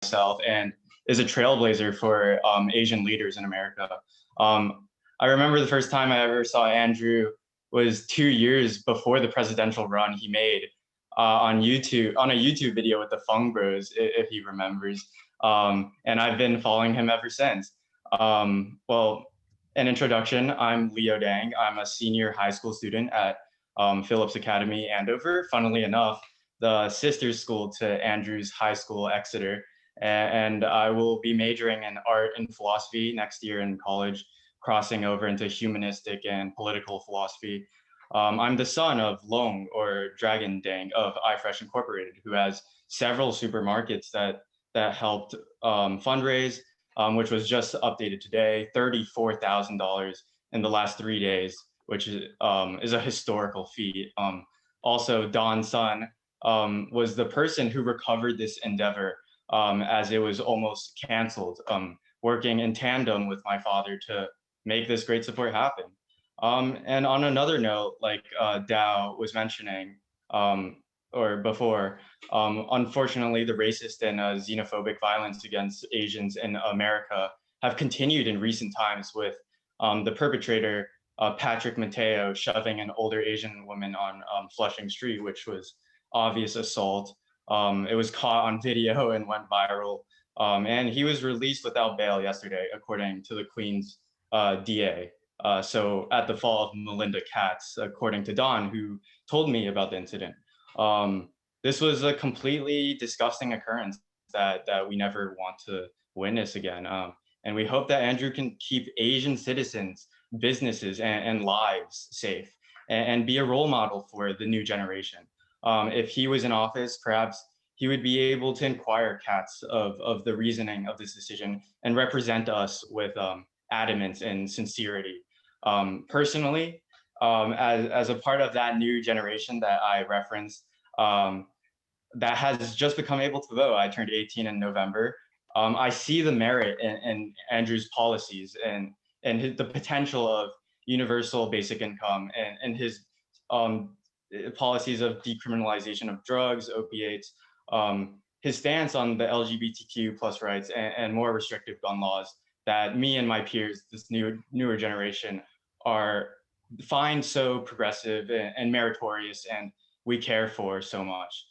myself and is a trailblazer for Asian leaders in America. I remember the first time I ever saw Andrew was 2 years before the presidential run he made on YouTube, on a YouTube video with the Fung Bros, if he remembers. And I've been following him ever since. Well, an introduction, I'm Leo Deng. I'm a senior high school student at Phillips Academy, Andover. Funnily enough, the sister school to Andrew's high school, Exeter. And I will be majoring in art and philosophy next year in college, crossing over into humanistic and political philosophy. I'm the son of Long, or Dragon Deng, of iFresh Incorporated, who has several supermarkets that helped fundraise, which was just updated today, $34,000 in the last 3 days, which is a historical feat. Also, Don's son was the person who recovered this endeavor as it was almost canceled, working in tandem with my father to make this great support happen. And on another note, like Dao was mentioning, or before, unfortunately, the racist and xenophobic violence against Asians in America have continued in recent times, with the perpetrator, Patrick Mateo, shoving an older Asian woman on Flushing Street, which was obvious assault. It was caught on video and went viral. And he was released without bail yesterday, according to the Queen's DA. So at the fall of Melinda Katz, according to Don, who told me about the incident. This was a completely disgusting occurrence that we never want to witness again. And we hope that Andrew can keep Asian citizens, businesses, and lives safe, and be a role model for the new generation. If he was in office, perhaps he would be able to inquire Katz of the reasoning of this decision and represent us with adamance and sincerity. Personally, as a part of that new generation that I referenced, that has just become able to vote. I turned 18 in November. I see the merit in Andrew's policies and the potential of universal basic income and his policies of decriminalization of drugs, opiates, his stance on the LGBTQ plus rights and more restrictive gun laws that me and my peers, this newer generation, find so progressive and meritorious, and we care for so much.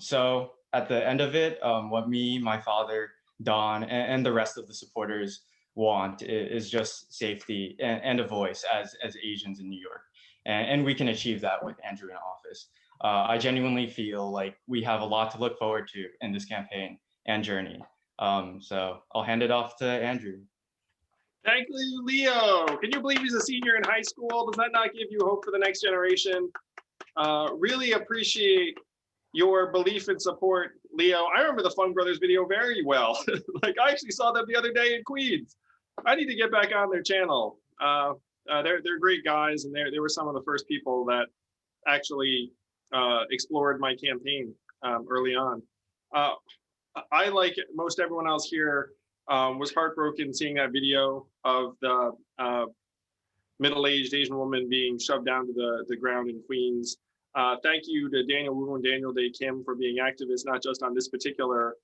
So at the end of it, what me, my father, Don, and the rest of the supporters want is just safety and a voice as Asians in New York. And we can achieve that with Andrew in office. I genuinely feel like we have a lot to look forward to in this campaign and journey. So I'll hand it off to Andrew. Thank you, Leo. Can you believe he's a senior in high school? Does that not give you hope for the next generation? Really appreciate your belief and support, Leo. I remember the Fung Brothers video very well. Like, I actually saw them the other day in Queens. I need to get back on their channel. They're great guys, and they were some of the first people that actually explored my campaign early on. I, like most everyone else here, was heartbroken seeing that video of the middle-aged Asian woman being shoved down to the ground in Queens. Thank you to Daniel Wu and Daniel Dae Kim for being activists, not just on this particular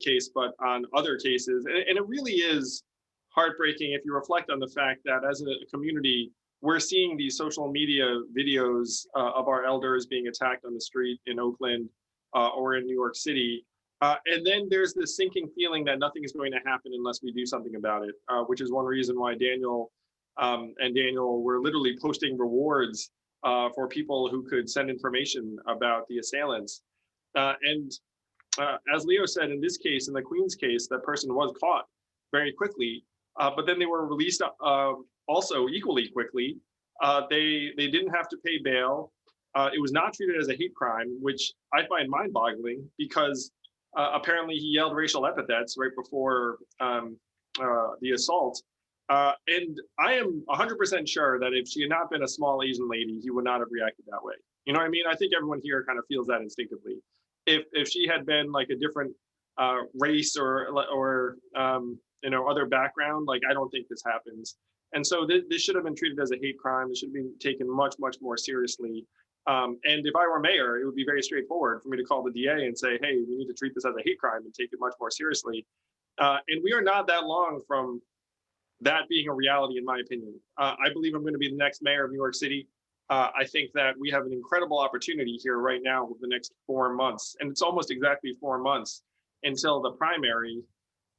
case, but on other cases. And it really is heartbreaking if you reflect on the fact that as a community, we're seeing these social media videos of our elders being attacked on the street in Oakland or in New York City. And then there's this sinking feeling that nothing is going to happen unless we do something about it, which is one reason why Daniel and Daniel were literally posting rewards for people who could send information about the assailants. And as Leo said, in this case, in the Queen's case, that person was caught very quickly, but then they were released also equally quickly. They didn't have to pay bail. It was not treated as a hate crime, which I find mind-boggling, because apparently he yelled racial epithets right before the assault. And I am 100% sure that if she had not been a small Asian lady, he would not have reacted that way. You know what I mean? I think everyone here kind of feels that instinctively. If she had been like a different race or other background, like, I don't think this happens. And so this should have been treated as a hate crime. It should have been taken much, much more seriously. And if I were mayor, it would be very straightforward for me to call the DA and say, hey, we need to treat this as a hate crime and take it much more seriously. And we are not that long from that being a reality, in my opinion. I believe I'm going to be the next mayor of New York City. I think that we have an incredible opportunity here right now with the next 4 months, and it's almost exactly 4 months until the primary.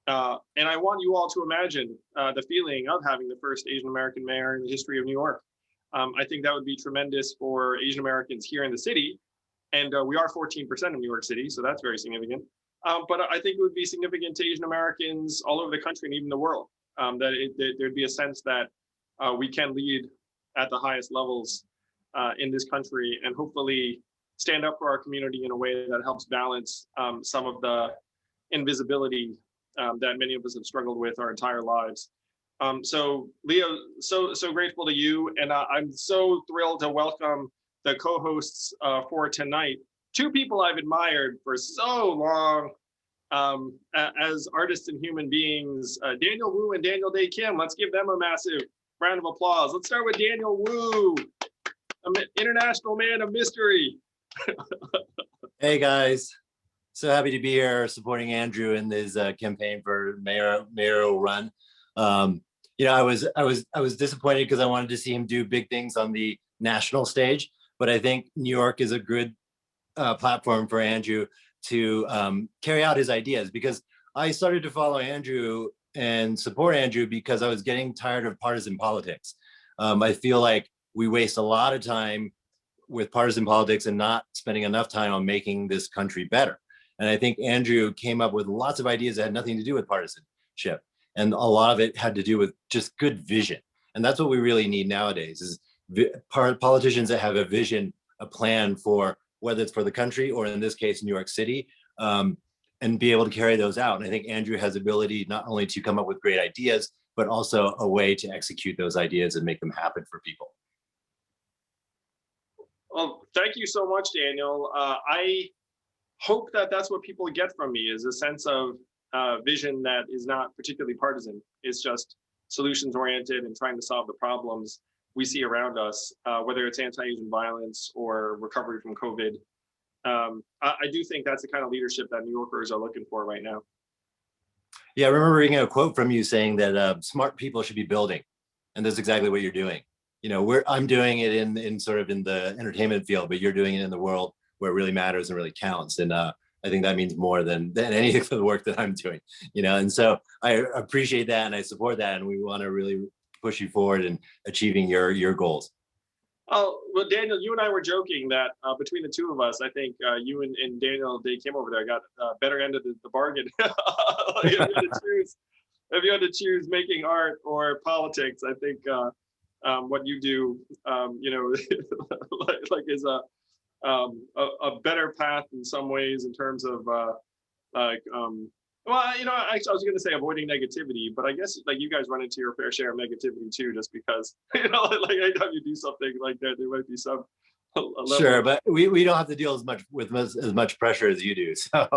And I want you all to imagine the feeling of having the first Asian American mayor in the history of New York. I think that would be tremendous for Asian Americans here in the city. And we are 14% of New York City, so that's very significant. But I think it would be significant to Asian Americans all over the country and even the world, there'd be a sense that we can lead at the highest levels in this country and hopefully stand up for our community in a way that helps balance some of the invisibility that many of us have struggled with our entire lives. So Leo, so grateful to you. And I'm so thrilled to welcome the co-hosts for tonight. Two people I've admired for so long as artists and human beings, Daniel Wu and Daniel Dae Kim. Let's give them a massive round of applause. Let's start with Daniel Wu, an international man of mystery. Hey guys, so happy to be here supporting Andrew in his campaign for mayoral run. You know, I was disappointed because I wanted to see him do big things on the national stage, but I think New York is a good platform for Andrew to carry out his ideas, because I started to follow Andrew and support Andrew because I was getting tired of partisan politics. I feel like we waste a lot of time with partisan politics and not spending enough time on making this country better. And I think Andrew came up with lots of ideas that had nothing to do with partisanship. And a lot of it had to do with just good vision. And that's what we really need nowadays, is politicians that have a vision, a plan for whether it's for the country or in this case, New York City, and be able to carry those out. And I think Andrew has the ability not only to come up with great ideas, but also a way to execute those ideas and make them happen for people. Well, thank you so much, Daniel. I hope that that's what people get from me, is a sense of vision that is not particularly partisan. It's just solutions oriented and trying to solve the problems we see around us, whether it's anti-Asian violence or recovery from COVID. I do think that's the kind of leadership that New Yorkers are looking for right now. Yeah, I remember reading a quote from you saying that smart people should be building, and that's exactly what you're doing. You know, I'm doing it in sort of in the entertainment field, but you're doing it in the world where it really matters and really counts. And I think that means more than any of the work that I'm doing, you know? And so I appreciate that and I support that. And we want to really push you forward in achieving your goals. Oh, well, Daniel, you and I were joking that between the two of us, I think you and Daniel Dae Kim over there got a better end of the bargain. If you had to choose making art or politics, I think what you do, you know, like is a better path in some ways in terms of well, you know, I was going to say avoiding negativity, but I guess like you guys run into your fair share of negativity too, just because, you know, like anytime you do something like that, there might be some Sure, but we don't have to deal with as much pressure as you do. So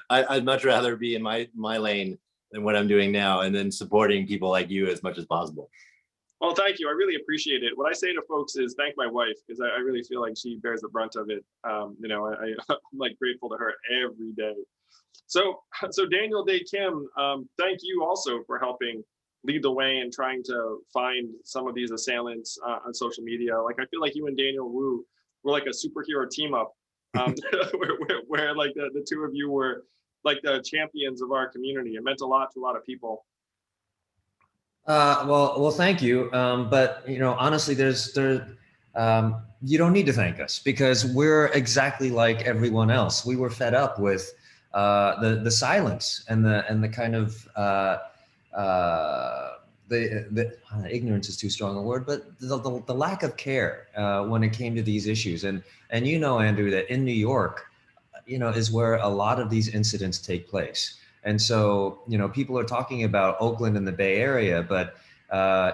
I'd much rather be in my lane than what I'm doing now, and then supporting people like you as much as possible. Well, thank you. I really appreciate it. What I say to folks is thank my wife, because I really feel like she bears the brunt of it. You know, I'm like grateful to her every day. So Daniel Dae Kim, thank you also for helping lead the way and trying to find some of these assailants on social media. Like, I feel like you and Daniel Wu were like a superhero team up, where like the two of you were like the champions of our community. It meant a lot to a lot of people. Well, thank you. But you know, honestly, you don't need to thank us, because we're exactly like everyone else. We were fed up with the silence and the kind of the ignorance is too strong a word, but the lack of care when it came to these issues. And you know, Andrew, that in New York, you know, is where a lot of these incidents take place. And so, you know, people are talking about Oakland and the Bay Area, but,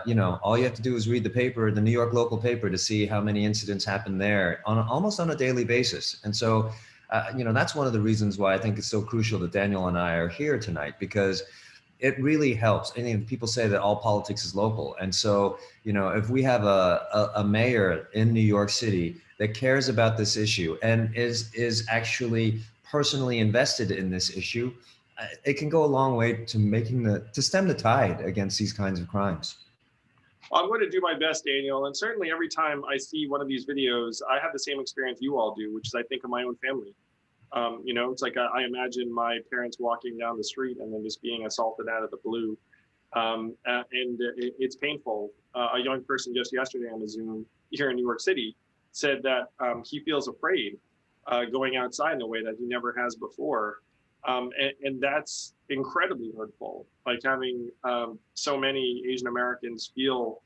you know, all you have to do is read the paper, the New York local paper, to see how many incidents happen there almost on a daily basis. And so, you know, that's one of the reasons why I think it's so crucial that Daniel and I are here tonight, because it really helps. I mean, people say that all politics is local. And so, you know, if we have a mayor in New York City that cares about this issue and is actually personally invested in this issue, it can go a long way to stem the tide against these kinds of crimes. I'm going to do my best, Daniel. And certainly every time I see one of these videos, I have the same experience you all do, which is I think of my own family. You know, it's like I imagine my parents walking down the street and then just being assaulted out of the blue. And it's painful. A young person just yesterday on a Zoom here in New York City said that he feels afraid going outside in a way that he never has before. And that's incredibly hurtful. Like having so many Asian Americans feel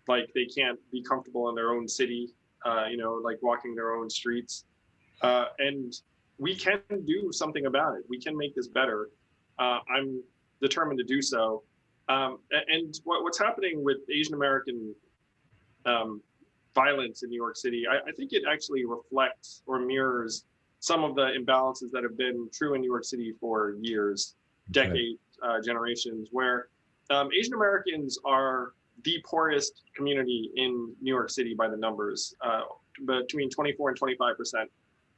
like they can't be comfortable in their own city, you know, like walking their own streets. And we can do something about it. We can make this better. I'm determined to do so. And what's happening with Asian American violence in New York City, I think it actually reflects or mirrors some of the imbalances that have been true in New York City for years, decades, generations, where Asian Americans are the poorest community in New York City by the numbers. Between 24 and 25%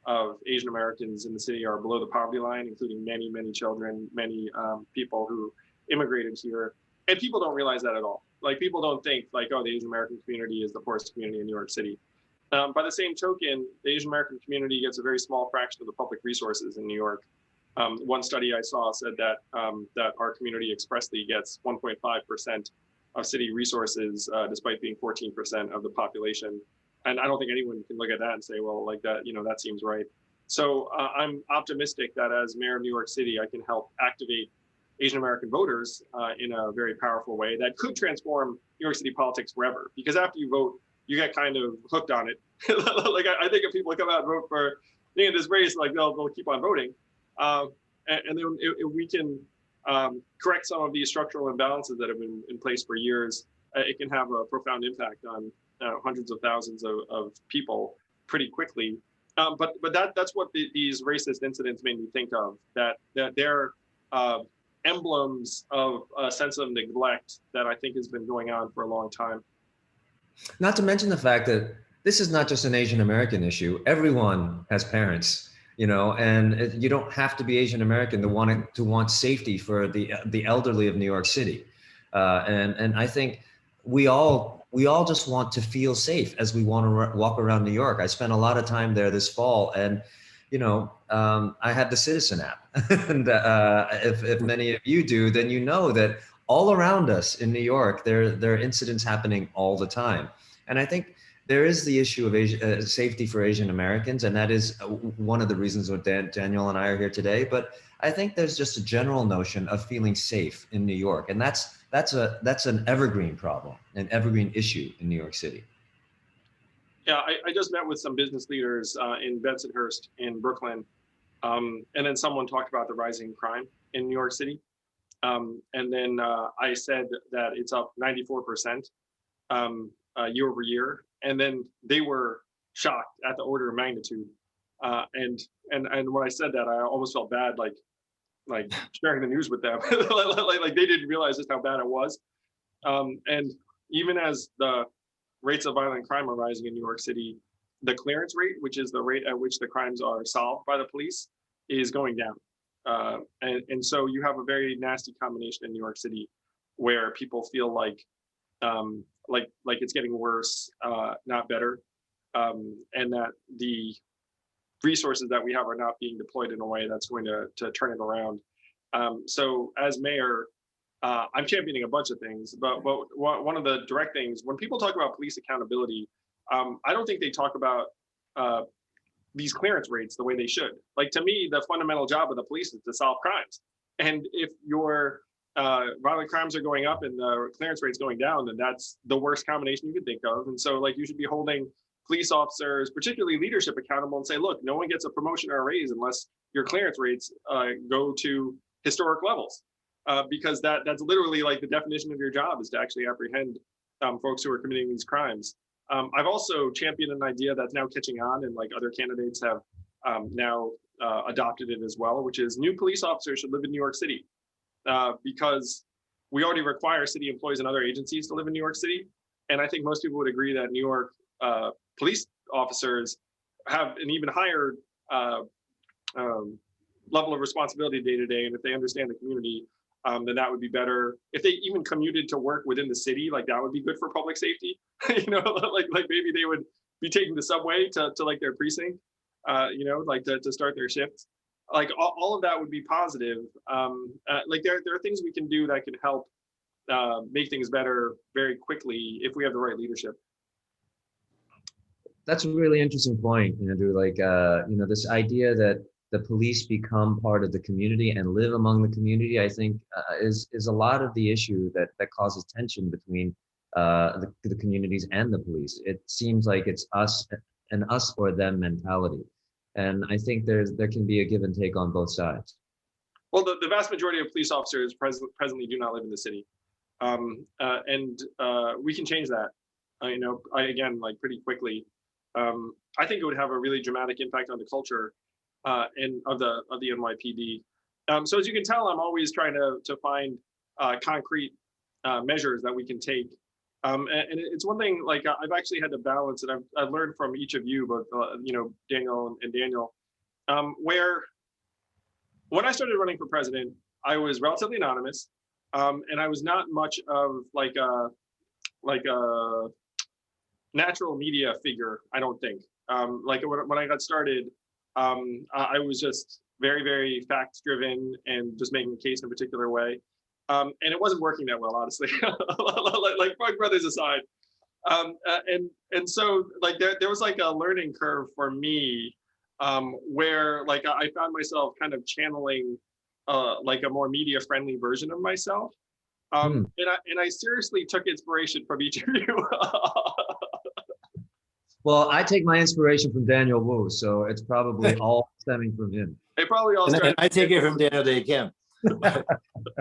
of Asian Americans in the city are below the poverty line, including many, many children, many people who immigrated here. And people don't realize that at all. Like people don't think like, oh, the Asian American community is the poorest community in New York City. By the same token, the Asian American community gets a very small fraction of the public resources in New York. One study I saw said that that our community expressly gets 1.5% of city resources, despite being 14% of the population. And I don't think anyone can look at that and say, well, like that, you know, that seems right. So I'm optimistic that as mayor of New York City, I can help activate Asian American voters in a very powerful way that could transform New York City politics forever. Because after you vote, you get kind of hooked on it. Like I think if people come out and vote for this race, like they'll keep on voting. And then if we can correct some of these structural imbalances that have been in place for years, it can have a profound impact on hundreds of thousands of people pretty quickly. But that's what these racist incidents made me think of, that they're emblems of a sense of neglect that I think has been going on for a long time. Not to mention the fact that this is not just an Asian American issue. Everyone has parents, you know, and you don't have to be Asian American to want safety for the elderly of New York City. And I think we all just want to feel safe as we want to walk around New York. I spent a lot of time there this fall, and you know, I had the Citizen app, and if many of you do, then you know that all around us in New York, there are incidents happening all the time. And I think there is the issue of safety for Asian Americans, and that is one of the reasons that Daniel and I are here today. But I think there's just a general notion of feeling safe in New York, and that's an evergreen problem, an evergreen issue in New York City. Yeah, I just met with some business leaders in Bensonhurst in Brooklyn, and then someone talked about the rising crime in New York City. And then I said that it's up 94% year over year. And then they were shocked at the order of magnitude. And when I said that, I almost felt bad, like sharing the news with them. like they didn't realize just how bad it was. And even as the rates of violent crime are rising in New York City, the clearance rate, which is the rate at which the crimes are solved by the police, is going down. And so you have a very nasty combination in New York City where people feel like it's getting worse, not better, and that the resources that we have are not being deployed in a way that's going to turn it around. So as mayor, I'm championing a bunch of things, but one of the direct things, when people talk about police accountability, I don't think they talk about these clearance rates the way they should. Like, to me, the fundamental job of the police is to solve crimes. And if your violent crimes are going up and the clearance rate's going down, then that's the worst combination you could think of. And so like you should be holding police officers, particularly leadership, accountable and say, look, no one gets a promotion or a raise unless your clearance rates go to historic levels. Because that's literally like the definition of your job, is to actually apprehend folks who are committing these crimes. I've also championed an idea that's now catching on, and like other candidates have now adopted it as well, which is new police officers should live in New York City, because we already require city employees and other agencies to live in New York City. And I think most people would agree that New York police officers have an even higher level of responsibility day to day, and if they understand the community, then that would be better. If they even commuted to work within the city, like that would be good for public safety. Like maybe they would be taking the subway to like their precinct, like to start their shifts. Like all of that would be positive. Like there are things we can do that can help make things better very quickly if we have the right leadership. That's a really interesting point, Andrew. Like, this idea that the police become part of the community and live among the community, I think is a lot of the issue that causes tension between the communities and the police. It seems like it's us or them mentality. And I think there can be a give and take on both sides. Well, the vast majority of police officers presently do not live in the city. And we can change that, again, like pretty quickly. I think it would have a really dramatic impact on the culture and of the NYPD. So as you can tell, I'm always trying to find concrete measures that we can take. And it's one thing, like I've actually had to balance, and I've learned from each of you, both Daniel and Daniel, where when I started running for president, I was relatively anonymous, and I was not much of like a natural media figure, I don't think. Like when I got started, I was just very, very fact driven and just making a case in a particular way. And it wasn't working that well, honestly, like Funk Brothers aside. And so like there was like a learning curve for me where like I found myself kind of channeling like a more media friendly version of myself. And I seriously took inspiration from each of you. Well, I take my inspiration from Daniel Wu, so it's probably all stemming from him. They probably all and I take it from Daniel Dae Kim.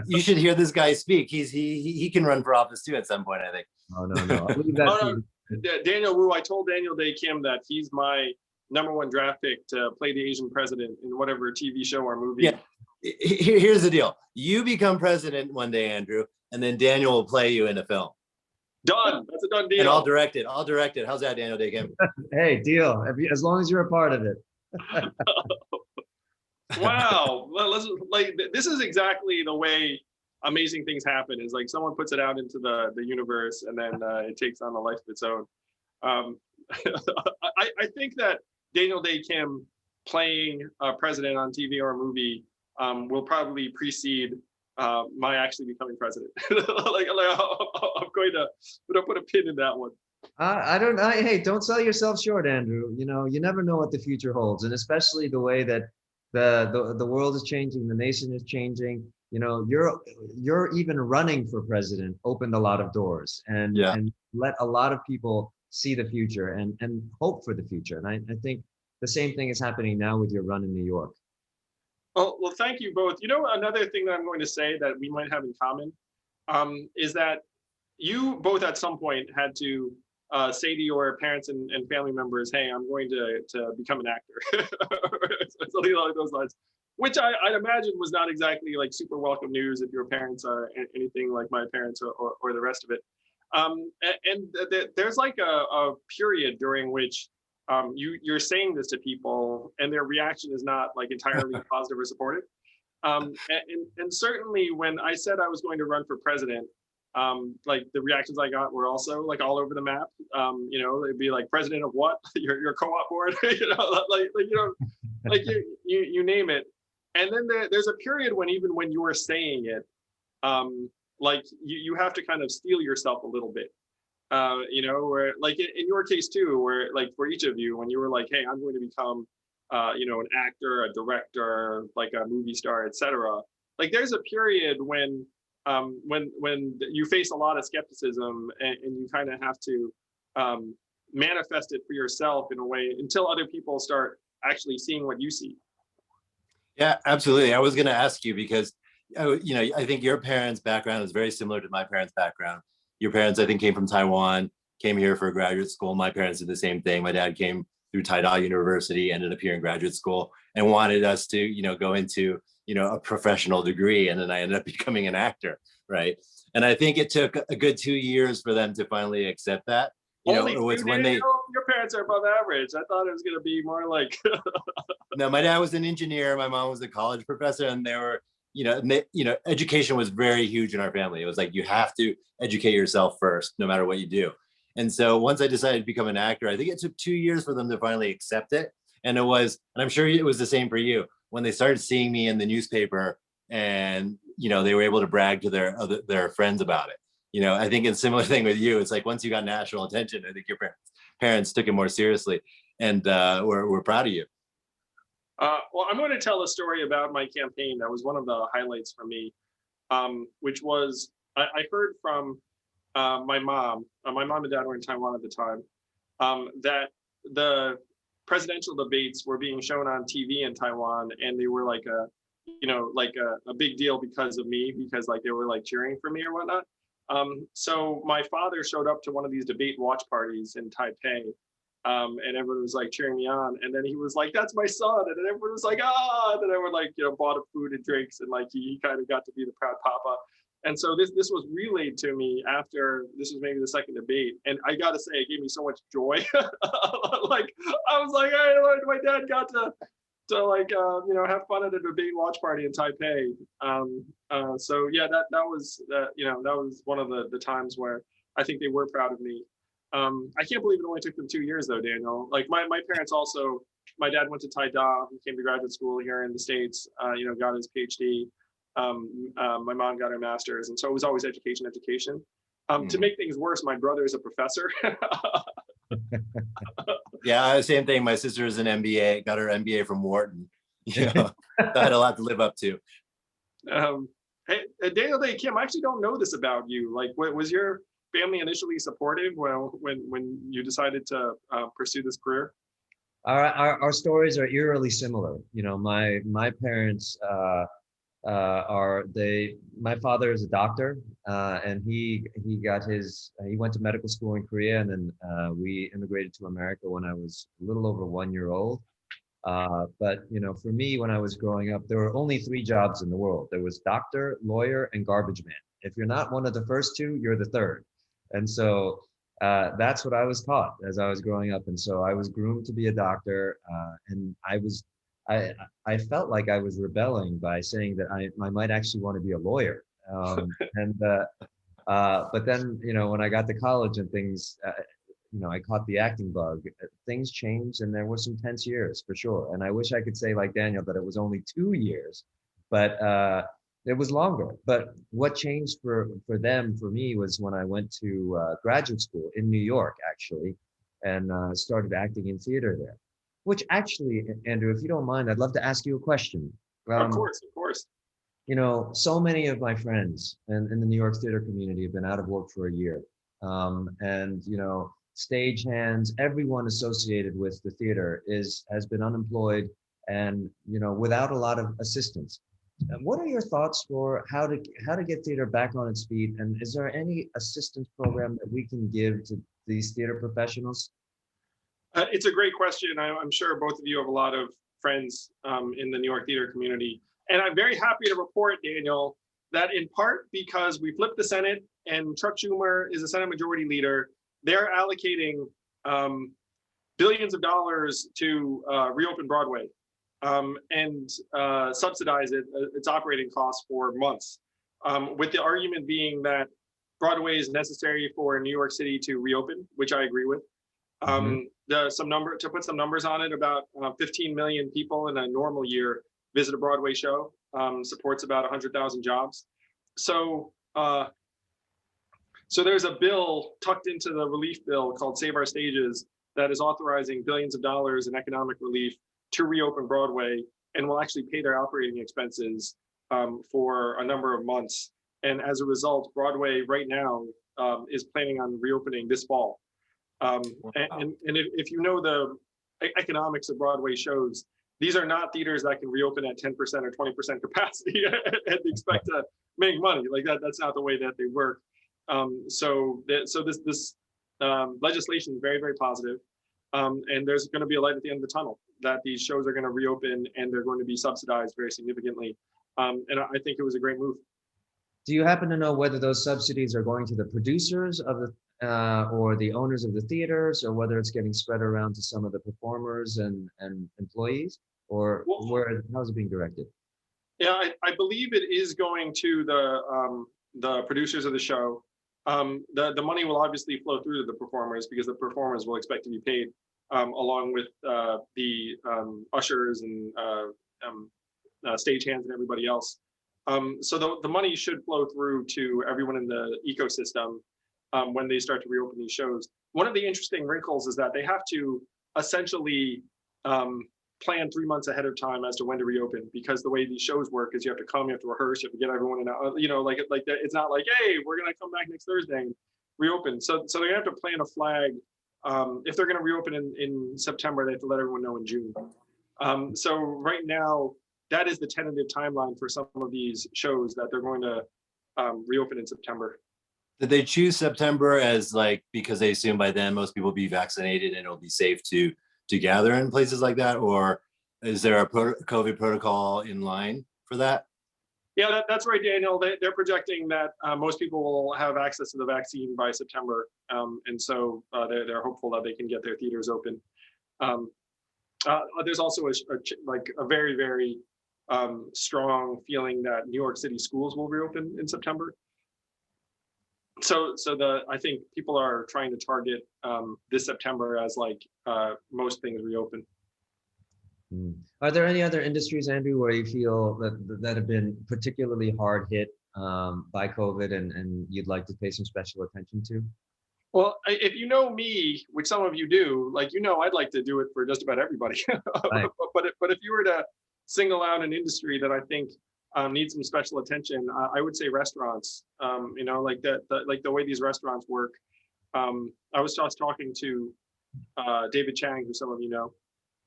You should hear this guy speak. He can run for office too at some point, I think. Oh no. I'll leave that Daniel Wu, I told Daniel Dae Kim that he's my #1 draft pick to play the Asian president in whatever TV show or movie. Yeah. Here's the deal. You become president one day, Andrew, and then Daniel will play you in a film. Done. That's a done deal. And I'll direct it. How's that, Daniel Dae Kim? Hey, deal. As long as you're a part of it. Wow. This is exactly the way amazing things happen. Is like someone puts it out into the universe, and then it takes on a life of its own. I think that Daniel Dae Kim playing a president on TV or a movie will probably precede my actually becoming president. I'm going to put a pin in that one. Hey, don't sell yourself short, Andrew. You never know what the future holds, and especially the way that the world is changing, the nation is changing. You're even running for president opened a lot of doors and let a lot of people see the future and hope for the future. And I think the same thing is happening now with your run in New York. Well, thank you both. Another thing that I'm going to say that we might have in common is that you both at some point had to say to your parents and family members, hey, I'm going to become an actor, something along those lines, which I'd imagine was not exactly like super welcome news if your parents are anything like my parents or the rest of it. And there's like a period during which you're saying this to people and their reaction is not like entirely positive or supportive. And certainly when I said I was going to run for president, like the reactions I got were also like all over the map. They'd be like, president of what? your co-op board, you name it. And then there's a period when even when you were saying it, like you have to kind of steel yourself a little bit. Where like in your case too, where like for each of you, when you were like, hey, I'm going to become, an actor, a director, like a movie star, etc. Like there's a period when you face a lot of skepticism and you kind of have to manifest it for yourself in a way until other people start actually seeing what you see. Yeah, absolutely. I was going to ask you because, I think your parents' background is very similar to my parents' background. Your parents, I think, came from Taiwan, came here for graduate school. My parents did the same thing. My dad came through Taida University, ended up here in graduate school and wanted us to, go into, a professional degree. And then I ended up becoming an actor, right? And I think it took a good 2 years for them to finally accept that. Only it was when they your parents are above average. I thought it was going to be more like. No, my dad was an engineer. My mom was a college professor, and they were, education was very huge in our family. It was like, you have to educate yourself first, no matter what you do. And so once I decided to become an actor, I think it took 2 years for them to finally accept it. And I'm sure it was the same for you, when they started seeing me in the newspaper and, they were able to brag to their friends about it. I think it's a similar thing with you. It's like, once you got national attention, I think your parents took it more seriously, and we're proud of you. Well, I'm going to tell a story about my campaign. That was one of the highlights for me, which was I heard from my mom. My mom and dad were in Taiwan at the time. That the presidential debates were being shown on TV in Taiwan, and they were like a big deal because of me, because like they were like cheering for me or whatnot. So my father showed up to one of these debate watch parties in Taipei. And everyone was like cheering me on, and then he was like, "That's my son," and then everyone was like, "Ah!" And then everyone like bought him food and drinks, and like he kind of got to be the proud papa. And so this was relayed to me after this was maybe the second debate, and I gotta say, it gave me so much joy. Like I was like, "Hey, my dad got to like have fun at a debate watch party in Taipei." So yeah, that was that was one of the times where I think they were proud of me. I can't believe it only took them 2 years though, Daniel. Like my parents also, my dad went to Taida, he came to graduate school here in the States, got his PhD. My mom got her master's, and so it was always education. To make things worse, my brother is a professor. Yeah, same thing. My sister is an MBA, got her MBA from Wharton. I had a lot to live up to. Hey, Daniel Dae Kim, I actually don't know this about you. Like, what was your family initially supportive when you decided to pursue this career? Our stories are eerily similar. My parents my father is a doctor, and he went to medical school in Korea, and then we immigrated to America when I was a little over 1 year old. But for me, when I was growing up, there were only 3 jobs in the world. There was doctor, lawyer, and garbage man. If you're not one of the first 2, you're the third. And so that's what I was taught as I was growing up. And so I was groomed to be a doctor, and I felt like I was rebelling by saying that I might actually want to be a lawyer. But then, when I got to college and things, I caught the acting bug, things changed, and there were some tense years for sure. And I wish I could say like Daniel that it was only 2 years, but it was longer. But what changed for me was when I went to graduate school in New York, actually, and started acting in theater there. Which actually, Andrew, if you don't mind, I'd love to ask you a question. Of course. So many of my friends in the New York theater community have been out of work for a year. And stagehands, everyone associated with the theater has been unemployed and without a lot of assistance. What are your thoughts for how to get theater back on its feet? And is there any assistance program that we can give to these theater professionals? It's a great question. I'm sure both of you have a lot of friends in the New York theater community. And I'm very happy to report, Daniel, that in part because we flipped the Senate and Chuck Schumer is a Senate Majority Leader, they're allocating billions of dollars to reopen Broadway and subsidize its operating costs for months, with the argument being that Broadway is necessary for New York City to reopen, which I agree with. To put some numbers on it, about 15 million people in a normal year visit a Broadway show, supports about 100,000 jobs. So there's a bill tucked into the relief bill called Save Our Stages that is authorizing billions of dollars in economic relief to reopen Broadway, and will actually pay their operating expenses for a number of months. And as a result, Broadway right now is planning on reopening this fall. And if you know the economics of Broadway shows, these are not theaters that can reopen at 10% or 20% capacity and expect to make money. Like that's not the way that they work. So this legislation is very, very positive. And there's going to be a light at the end of the tunnel that these shows are going to reopen and they're going to be subsidized very significantly. And I think it was a great move. Do you happen to know whether those subsidies are going to the producers of the or the owners of the theaters, or whether it's getting spread around to some of the performers and employees, or how's it being directed? Yeah, I believe it is going to the producers of the show. The money will obviously flow through to the performers because the performers will expect to be paid, along with the ushers and stagehands and everybody else. So the money should flow through to everyone in the ecosystem when they start to reopen these shows. One of the interesting wrinkles is that they have to essentially plan 3 months ahead of time as to when to reopen, because the way these shows work is you have to come, you have to rehearse, you have to get everyone in, it's not like, hey, we're gonna come back next Thursday and reopen. So they're gonna have to plan a flag. If they're gonna reopen in September, they have to let everyone know in June. So right now, that is the tentative timeline for some of these shows, that they're going to reopen in September. Did they choose September as like, because they assume by then most people will be vaccinated and it'll be safe to gather in places like that? Or is there a COVID protocol in line for that? Yeah, that's right, Daniel. They're projecting that most people will have access to the vaccine by September. And so they're hopeful that they can get their theaters open. There's also a very, very strong feeling that New York City schools will reopen in September. So I think people are trying to target this September as like most things reopen. Are there any other industries, Andrew, where you feel that have been particularly hard hit by COVID and you'd like to pay some special attention to? Well, if you know me, which some of you do, I'd like to do it for just about everybody. Right. But if you were to single out an industry that I think needs some special attention, I would say restaurants. Like the way these restaurants work. I was just talking to David Chang, who some of you know,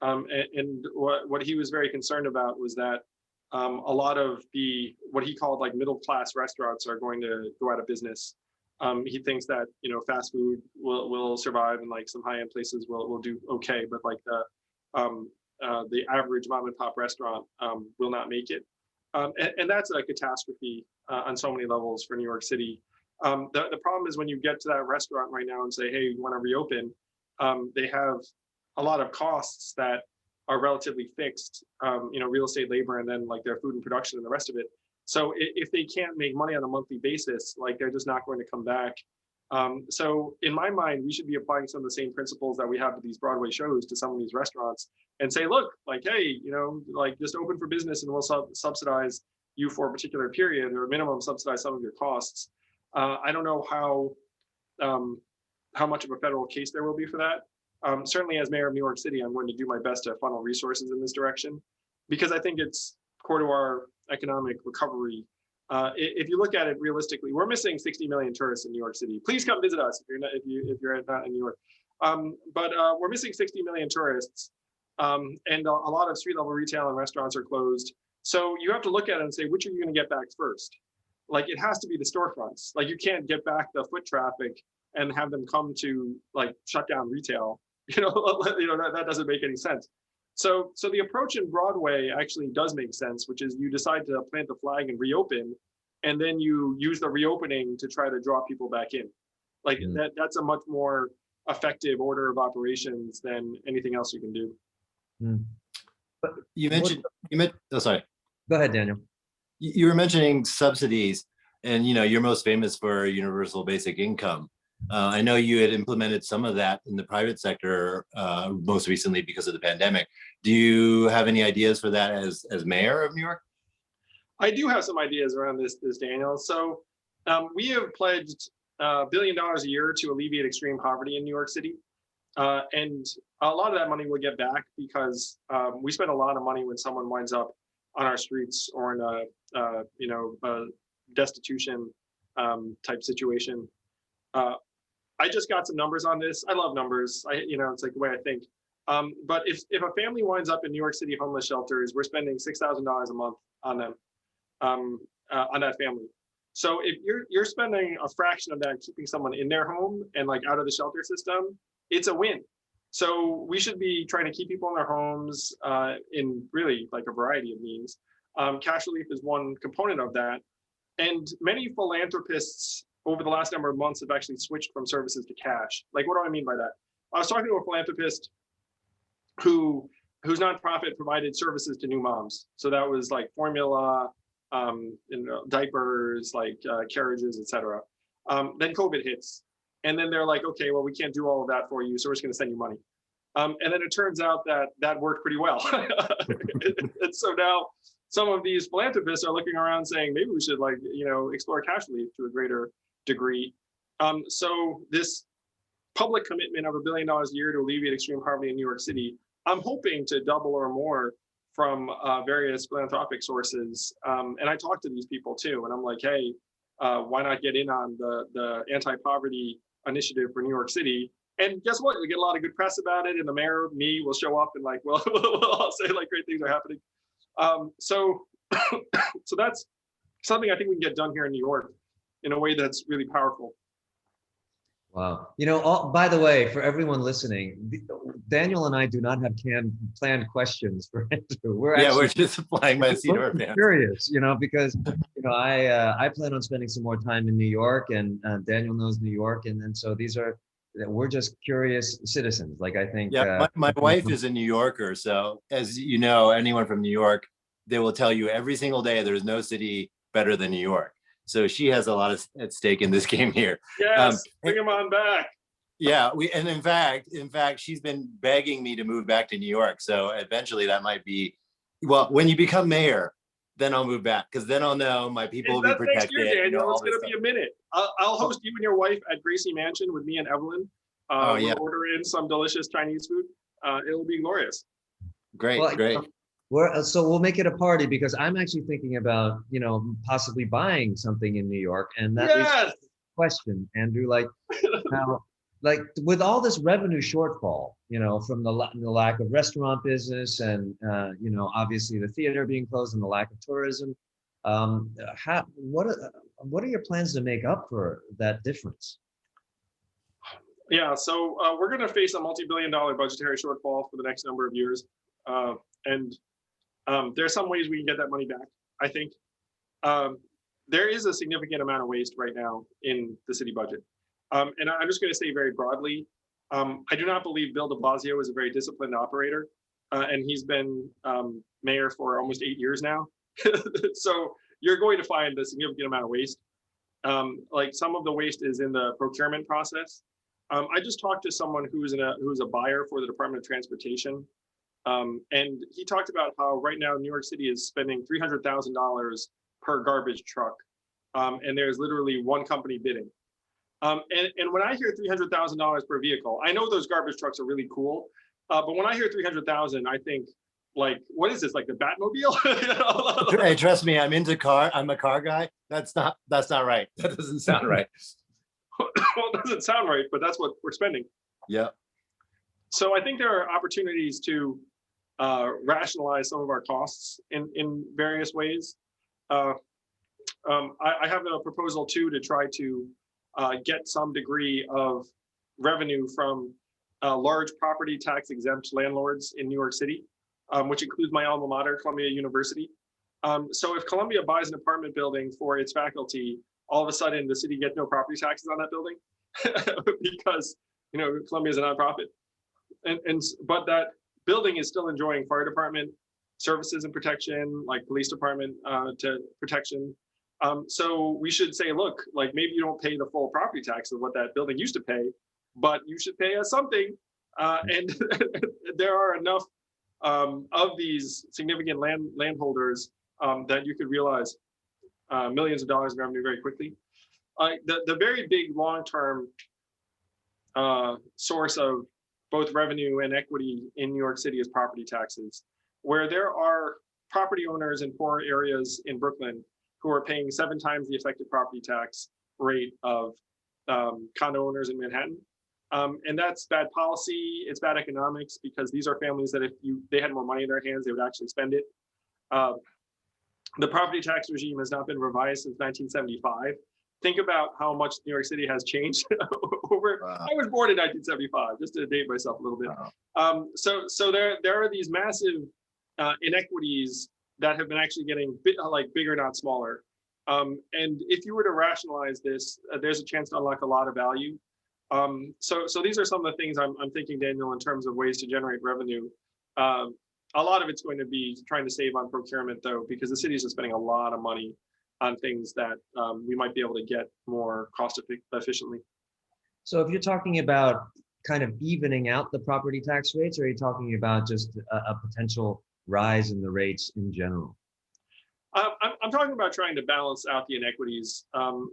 and what he was very concerned about was that a lot of what he called like middle class restaurants are going to go out of business. He thinks that fast food will survive, and like some high end places will do okay, but like the average mom and pop restaurant will not make it. And that's a catastrophe on so many levels for New York City. The problem is when you get to that restaurant right now and say, hey, you want to reopen, they have a lot of costs that are relatively fixed, real estate, labor, and then like their food and production and the rest of it. So if they can't make money on a monthly basis, like they're just not going to come back. So in my mind, we should be applying some of the same principles that we have with these Broadway shows to some of these restaurants and say, look, like, hey, like just open for business and we'll subsidize you for a particular period, or minimum subsidize some of your costs. I don't know how much of a federal case there will be for that. Certainly as mayor of New York City, I'm going to do my best to funnel resources in this direction, because I think it's core to our economic recovery. If you look at it realistically, we're missing 60 million tourists in New York City. Please come visit us if you're not in New York. But we're missing 60 million tourists, and a lot of street level retail and restaurants are closed. So you have to look at it and say, which are you going to get back first? Like it has to be the storefronts. Like you can't get back the foot traffic and have them come to like shut down retail. That doesn't make any sense. So the approach in Broadway actually does make sense, which is you decide to plant the flag and reopen, and then you use the reopening to try to draw people back in. Like that's a much more effective order of operations than anything else you can do. But you mentioned, oh, sorry. Go ahead, Daniel. You were mentioning subsidies, and you're most famous for universal basic income. I know you had implemented some of that in the private sector most recently because of the pandemic. Do you have any ideas for that as mayor of New York? I do have some ideas around this, Daniel. So we have pledged $1 billion a year to alleviate extreme poverty in New York City. And a lot of that money we'll get back because we spend a lot of money when someone winds up on our streets or in a destitution type situation. I just got some numbers on this. I love numbers. It's like the way I think. But if a family winds up in New York City homeless shelters, we're spending $6,000 a month on them, on that family. So if you're spending a fraction of that keeping someone in their home and like out of the shelter system, it's a win. So we should be trying to keep people in their homes in really like a variety of means. Cash relief is one component of that. And many philanthropists over the last number of months have actually switched from services to cash. Like, what do I mean by that? I was talking to a philanthropist whose nonprofit provided services to new moms. So that was like formula, diapers, like carriages, etc. Then COVID hits, and then they're like, okay, well, we can't do all of that for you, so we're just going to send you money. And then it turns out that worked pretty well. And so now some of these philanthropists are looking around saying, maybe we should explore cash relief to a greater degree. So this public commitment of $1 billion a year to alleviate extreme poverty in New York City, I'm hoping to double or more from various philanthropic sources. And I talk to these people too, and I'm like, hey, why not get in on the anti-poverty initiative for New York City? And guess what? We get a lot of good press about it, and the mayor, me, will show up and we'll all say great things are happening. So that's something I think we can get done here in New York in a way that's really powerful. Wow. By the way, for everyone listening, Daniel and I do not have planned questions for Andrew. We're just flying by the seat of our pants. Curious, because I plan on spending some more time in New York, and Daniel knows New York, and so we're just curious citizens. I think. Yeah, my wife is a New Yorker, so as you know, anyone from New York, they will tell you every single day there's no city better than New York. So she has a lot at stake in this game here. Yes, bring him on back. Yeah, and in fact, she's been begging me to move back to New York. So eventually that might be, well, when you become mayor, then I'll move back, because then I'll know my people will be protected. Next year, Daniel. It's going to be a minute. I'll host you and your wife at Gracie Mansion with me and Evelyn. We'll order in some delicious Chinese food. It'll be glorious. Great. So we'll make it a party, because I'm actually thinking about, possibly buying something in New York. And that is a question, Andrew, now, with all this revenue shortfall, from the lack of restaurant business and, obviously the theater being closed and the lack of tourism, what are your plans to make up for that difference? Yeah, so we're going to face a multi-billion-dollar budgetary shortfall for the next number of years. And there are some ways we can get that money back, I think. There is a significant amount of waste right now in the city budget. And I'm just going to say very broadly, I do not believe Bill de Blasio is a very disciplined operator. And he's been mayor for almost 8 years now. So you're going to find a significant amount of waste. Some of the waste is in the procurement process. I just talked to someone who's a buyer for the Department of Transportation. And he talked about how right now New York City is spending $300,000 per garbage truck. And there's literally one company bidding. And when I hear $300,000 per vehicle, I know those garbage trucks are really cool. But when I hear 300,000, I think, what is this, like the Batmobile? Hey, trust me, I'm a car guy. That's not right. That doesn't sound right. Well, it doesn't sound right, but that's what we're spending. Yeah. So I think there are opportunities to rationalize some of our costs in various ways. I have a proposal too to try to get some degree of revenue from large property tax exempt landlords in New York City, which includes my alma mater, Columbia University. So if Columbia buys an apartment building for its faculty, all of a sudden the city gets no property taxes on that building because Columbia is a nonprofit. But that building is still enjoying fire department services and protection, like police department to protection. So we should say, look, maybe you don't pay the full property tax of what that building used to pay, but you should pay us something. And there are enough of these significant landholders that you could realize millions of dollars in revenue very quickly. The very big long-term source of both revenue and equity in New York City is property taxes, where there are property owners in poor areas in Brooklyn who are paying 7 times the effective property tax rate of condo owners in Manhattan. And that's bad policy, it's bad economics, because these are families that if they had more money in their hands, they would actually spend it. The property tax regime has not been revised since 1975. Think about how much New York City has changed over. Wow. I was born in 1975, just to date myself a little bit. Wow. So there are these massive inequities that have been actually getting bigger, not smaller. And if you were to rationalize this, there's a chance to unlock a lot of value. So these are some of the things I'm thinking, Daniel, in terms of ways to generate revenue. A lot of it's going to be trying to save on procurement, though, because the cities are spending a lot of money on things that we might be able to get more cost efficiently. So if you're talking about kind of evening out the property tax rates, or are you talking about just a potential rise in the rates in general? I'm talking about trying to balance out the inequities.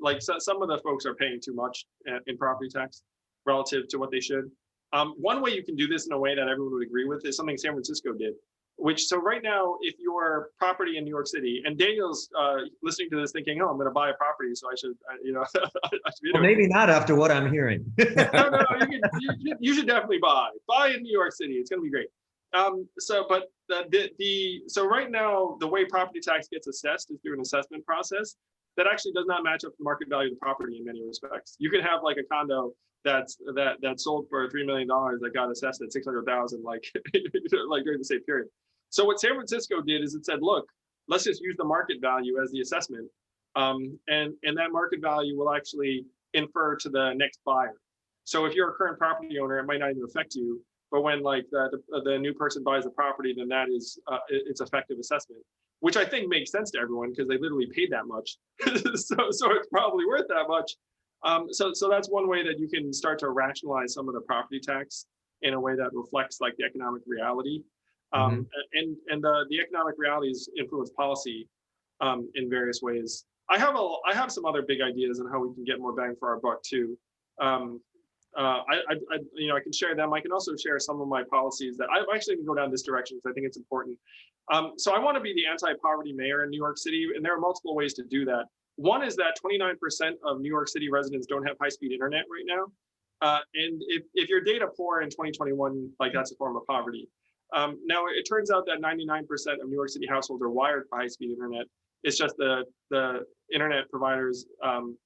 Like some of the folks are paying too much in property tax relative to what they should. One way you can do this in a way that everyone would agree with is something San Francisco did. So right now, if your property in New York City, and Daniel's listening to this thinking, oh, I'm going to buy a property, so I should, I should well, maybe not after what I'm hearing. No, you should definitely buy in New York City. It's going to be great. So right now, the way property tax gets assessed is through an assessment process that actually does not match up to the market value of the property in many respects. You can have like a condo that sold for $3 million that got assessed at 600,000 like like during the same period. So what San Francisco did is it said, look, let's just use the market value as the assessment, and that market value will actually infer to the next buyer. So if you're a current property owner, it might not even affect you. But when like the new person buys the property, then that is its effective assessment, which I think makes sense to everyone because they literally paid that much. so it's probably worth that much. So that's one way that you can start to rationalize some of the property tax in a way that reflects like the economic reality. And the economic realities influence policy in various ways. I have some other big ideas on how we can get more bang for our buck too. I can share them. I can also share some of my policies that I actually can go down this direction because I think it's important. So I want to be the anti-poverty mayor in New York City, and there are multiple ways to do that. One is that 29% of New York City residents don't have high-speed internet right now. And if you're data poor in 2021, like that's a form of poverty. Now, it turns out that 99% of New York City households are wired for high-speed internet. It's just the internet providers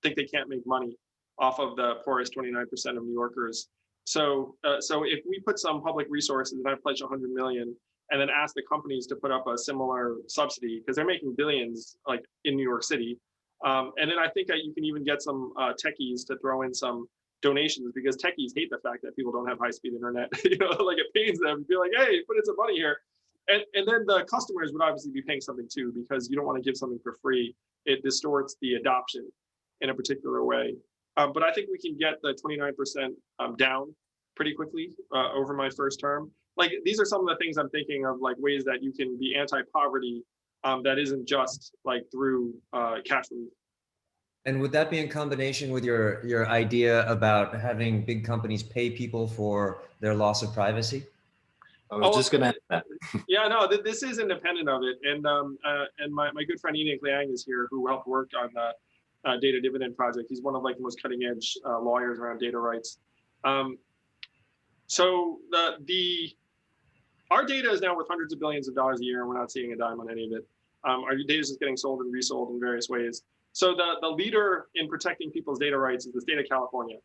think they can't make money off of the poorest 29% of New Yorkers. So if we put some public resources, and I pledge 100 million, and then ask the companies to put up a similar subsidy, because they're making billions like in New York City. And then I think that you can even get some techies to throw in some donations, because techies hate the fact that people don't have high-speed internet. Like it pains them to be like, hey, put in some money here. And then the customers would obviously be paying something too, because you don't want to give something for free. It distorts the adoption in a particular way. But I think we can get the 29% down pretty quickly over my first term. Like these are some of the things I'm thinking of, like ways that you can be anti-poverty that isn't just like through cash relief. And would that be in combination with your idea about having big companies pay people for their loss of privacy? I was just gonna add that. Yeah, no, this is independent of it. And my good friend Enoch Liang is here, who helped work on the data dividend project. He's one of like the most cutting edge lawyers around data rights. So our data is now worth hundreds of billions of dollars a year, and we're not seeing a dime on any of it. Our data is just getting sold and resold in various ways. So the leader in protecting people's data rights is the state of California.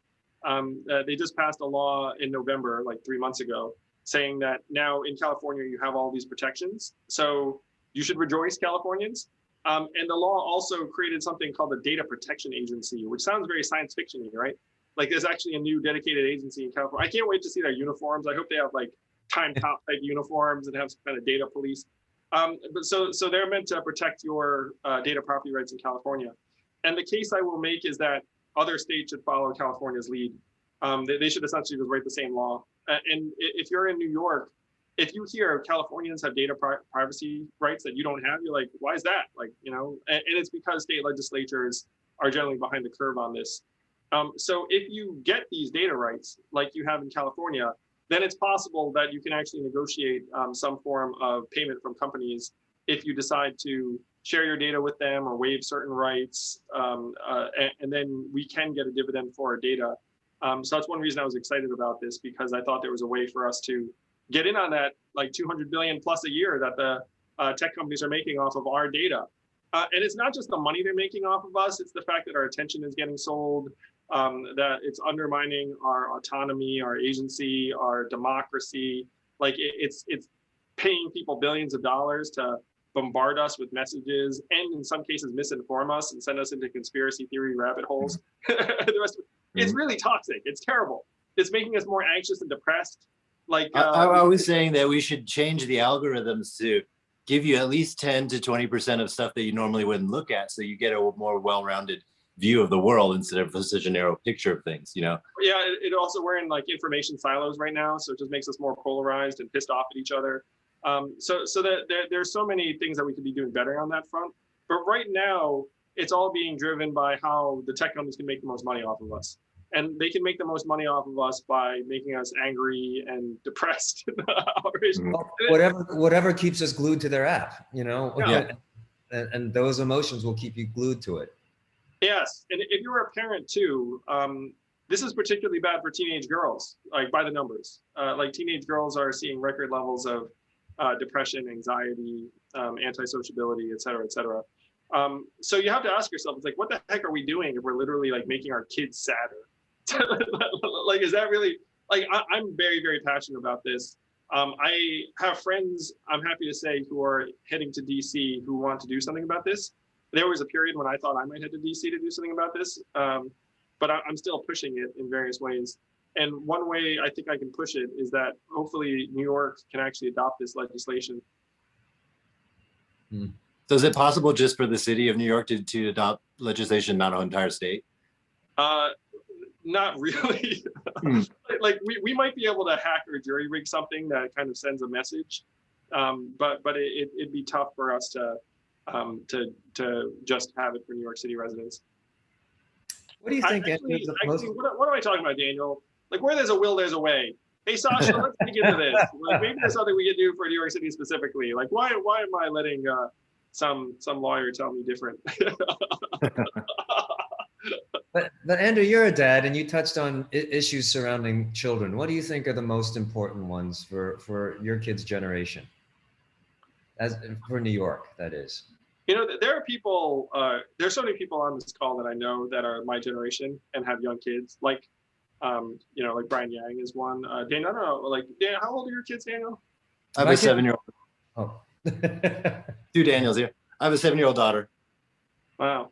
They just passed a law in November, like 3 months ago, saying that now in California you have all these protections. So you should rejoice, Californians. And the law also created something called the Data Protection Agency, which sounds very science fiction-y, right? Like there's actually a new dedicated agency in California. I can't wait to see their uniforms. I hope they have like time cop type uniforms and have some kind of data police. But so they're meant to protect your data property rights in California. And the case I will make is that other states should follow California's lead. They should essentially just write the same law. And if you're in New York, if you hear Californians have data privacy rights that you don't have, you're like, why is that? Like, and it's because state legislatures are generally behind the curve on this. So if you get these data rights like you have in California, then it's possible that you can actually negotiate some form of payment from companies if you decide to share your data with them or waive certain rights, and then we can get a dividend for our data. So that's one reason I was excited about this, because I thought there was a way for us to get in on that, like 200 billion plus a year that the tech companies are making off of our data. And it's not just the money they're making off of us, it's the fact that our attention is getting sold, that it's undermining our autonomy, our agency, our democracy. Like it's paying people billions of dollars to bombard us with messages and in some cases misinform us and send us into conspiracy theory rabbit holes. It's really toxic. It's terrible. It's making us more anxious and depressed. Like I was saying that we should change the algorithms to give you at least 10 to 20% of stuff that you normally wouldn't look at, so you get a more well-rounded view of the world instead of such a narrow picture of things, you know? Yeah, it also, we're in like information silos right now, so it just makes us more polarized and pissed off at each other. So there's so many things that we could be doing better on that front. But right now, it's all being driven by how the tech companies can make the most money off of us. And they can make the most money off of us by making us angry and depressed. Whatever keeps us glued to their app, you know? Yeah. And those emotions will keep you glued to it. Yes, and if you're a parent too, this is particularly bad for teenage girls, like by the numbers. Like teenage girls are seeing record levels of depression, anxiety, antisociability, et cetera, et cetera. So you have to ask yourself, it's like, what the heck are we doing if we're literally like making our kids sadder? Like, is that really, like, I'm very, very passionate about this. I have friends, I'm happy to say, who are heading to DC who want to do something about this. There was a period when I thought I might head to DC to do something about this, but I'm still pushing it in various ways. And one way I think I can push it is that hopefully New York can actually adopt this legislation. So is it possible just for the city of New York to adopt legislation, not an entire state? Not really. Like we might be able to hack or jury rig something that kind of sends a message, but it'd be tough for us to just have it for New York City residents. What do you think? What am I talking about, Daniel? Like, where there's a will, there's a way. Hey, Sasha, let's dig into this. Like, maybe there's something we can do for New York City specifically. Like, why am I letting some lawyer tell me different? But Andrew, you're a dad, and you touched on issues surrounding children. What do you think are the most important ones for your kids' generation? As for New York, that is. You know, there are people. There's so many people on this call that I know that are my generation and have young kids. Like, you know, like Brian Yang is one. Daniel, I don't know. Like, Dan, how old are your kids, Daniel? I have a 7-year-old. Oh. 2 Daniels here. I have a 7-year-old daughter. Wow.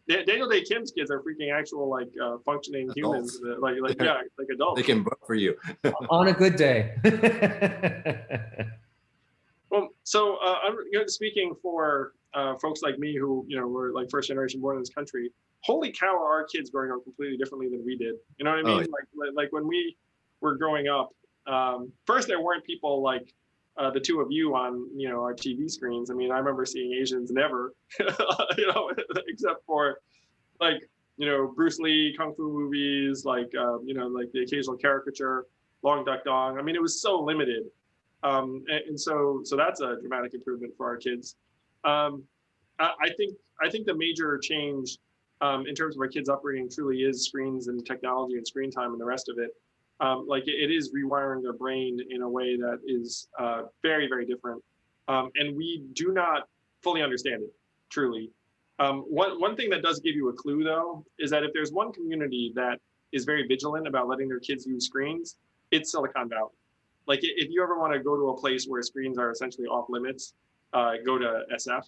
Daniel Dae Kim's kids are freaking actual like functioning adults. Humans, like adults. They can vote for you. On a good day. Well, so I'm speaking for folks like me who, you know, were like first generation born in this country. Holy cow, are our kids growing up completely differently than we did? You know what I mean? Oh, yeah. Like when we were growing up, first there weren't people like the two of you on, you know, our TV screens. I mean, I remember seeing Asians never, you know, except for like, you know, Bruce Lee, Kung Fu movies, like, you know, like the occasional caricature, Long Duck Dong. I mean, it was so limited. And so that's a dramatic improvement for our kids. I think the major change in terms of our kids' upbringing truly is screens and technology and screen time and the rest of it. Like it is rewiring their brain in a way that is very, very different. And we do not fully understand it, truly. One thing that does give you a clue, though, is that if there's one community that is very vigilant about letting their kids use screens, it's Silicon Valley. Like if you ever want to go to a place where screens are essentially off limits, go to SF,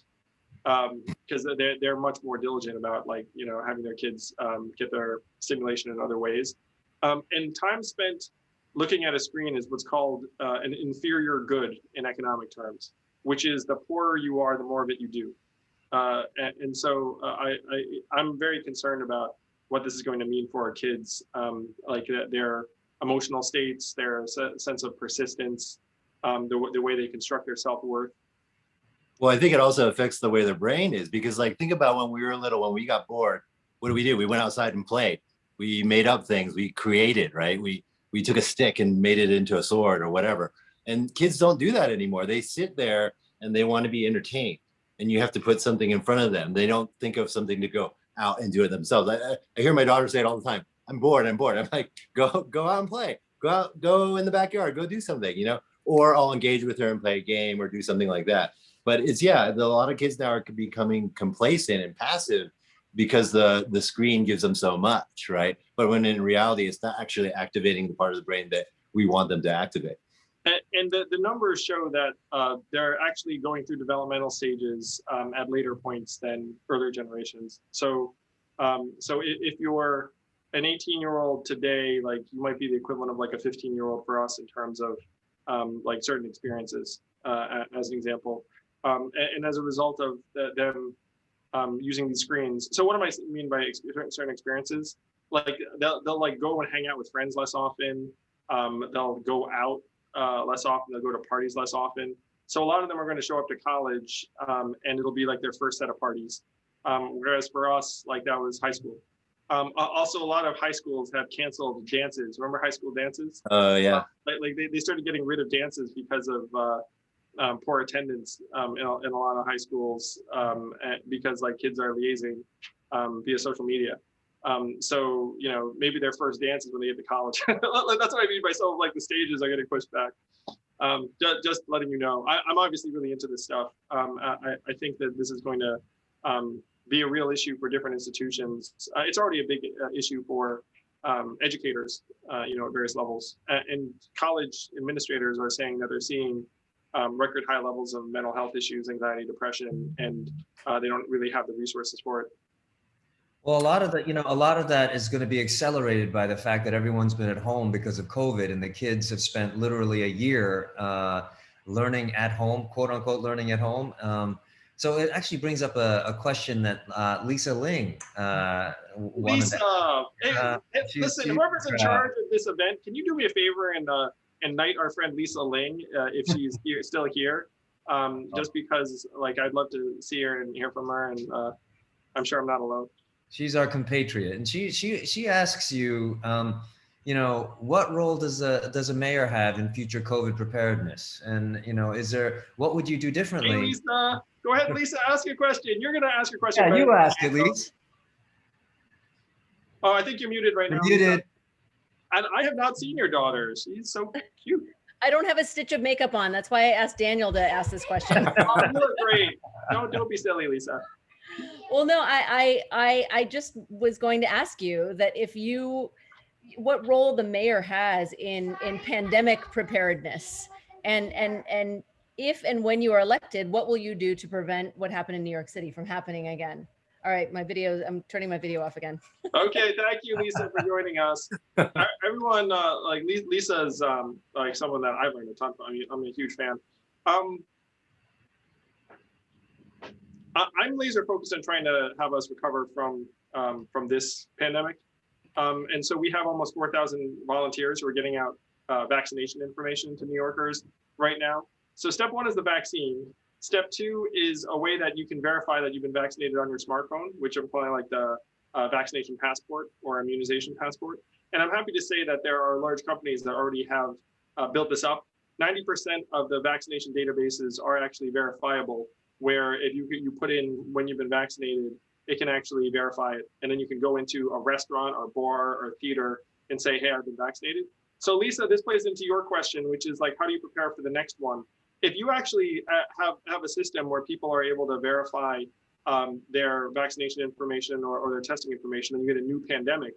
because they're much more diligent about, like, you know, having their kids get their stimulation in other ways. And time spent looking at a screen is what's called an inferior good in economic terms, which is the poorer you are, the more of it you do. And so I'm very concerned about what this is going to mean for our kids, like their emotional states, their sense of persistence, the way they construct their self-worth. Well, I think it also affects the way their brain is, because like, think about when we were little, when we got bored, what do? We went outside and played. We made up things, we created, right? We took a stick and made it into a sword or whatever. And kids don't do that anymore. They sit there and they want to be entertained, and you have to put something in front of them. They don't think of something to go out and do it themselves. I hear my daughter say it all the time. I'm bored. I'm like, go out and play. Go in the backyard, go do something, you know, or I'll engage with her and play a game or do something like that. But it's, a lot of kids now are becoming complacent and passive because the screen gives them so much, right? But when in reality, it's not actually activating the part of the brain that we want them to activate. And the numbers show that they're actually going through developmental stages at later points than earlier generations. So, if you're an 18-year-old today, like you might be the equivalent of like a 15-year-old for us in terms of like certain experiences, as an example. And as a result of them using these screens. So what do I mean by certain experiences? Like they'll like go and hang out with friends less often. They'll go out less often. They'll go to parties less often. So a lot of them are going to show up to college and it'll be like their first set of parties. Whereas for us, like that was high school. Also, a lot of high schools have canceled dances. Remember high school dances? Yeah. Like they started getting rid of dances because of poor attendance in a lot of high schools because like kids are liaising via social media. So, you know, maybe their first dance is when they get to college. That's what I mean by some of like the stages are getting pushed back. Just letting you know, I'm obviously really into this stuff. I think that this is going to be a real issue for different institutions. It's already a big issue for educators, you know, at various levels. And college administrators are saying that they're seeing record high levels of mental health issues, anxiety, depression, and they don't really have the resources for it. Well, a lot of that is going to be accelerated by the fact that everyone's been at home because of COVID, and the kids have spent literally a year learning at home, quote unquote, learning at home. So it actually brings up a question that Lisa Ling wanted to, listen, whoever's in charge of this event, can you do me a favor and knight our friend Lisa Ling if she's still here? Just because, like, I'd love to see her and hear from her, and I'm sure I'm not alone. She's our compatriot, and she asks you, you know, what role does a mayor have in future COVID preparedness? And, you know, what would you do differently? Hey, Lisa, go ahead, Lisa, ask your question. You're going to ask your question. Yeah, you ask it, Lisa. Oh, I think you're muted right now. Muted. And I have not seen your daughter. She's so cute. I don't have a stitch of makeup on. That's why I asked Daniel to ask this question. Oh, you look great. Don't be silly, Lisa. Well, no, I just was going to ask you that what role the mayor has in pandemic preparedness, and if and when you are elected, what will you do to prevent what happened in New York City from happening again? All right, I'm turning my video off again. Okay, thank you, Lisa, for joining us. Everyone, like Lisa's like someone that I've learned a ton from. I mean, I'm a huge fan. I'm laser focused on trying to have us recover from this pandemic. And so we have almost 4,000 volunteers who are getting out vaccination information to New Yorkers right now. So step one is the vaccine. Step two is a way that you can verify that you've been vaccinated on your smartphone, which I'm calling like the vaccination passport or immunization passport. And I'm happy to say that there are large companies that already have built this up. 90% of the vaccination databases are actually verifiable, where if you put in when you've been vaccinated, it can actually verify it. And then you can go into a restaurant or bar or theater and say, hey, I've been vaccinated. So Lisa, this plays into your question, which is like, how do you prepare for the next one? If you actually have a system where people are able to verify their vaccination information or their testing information, and you get a new pandemic,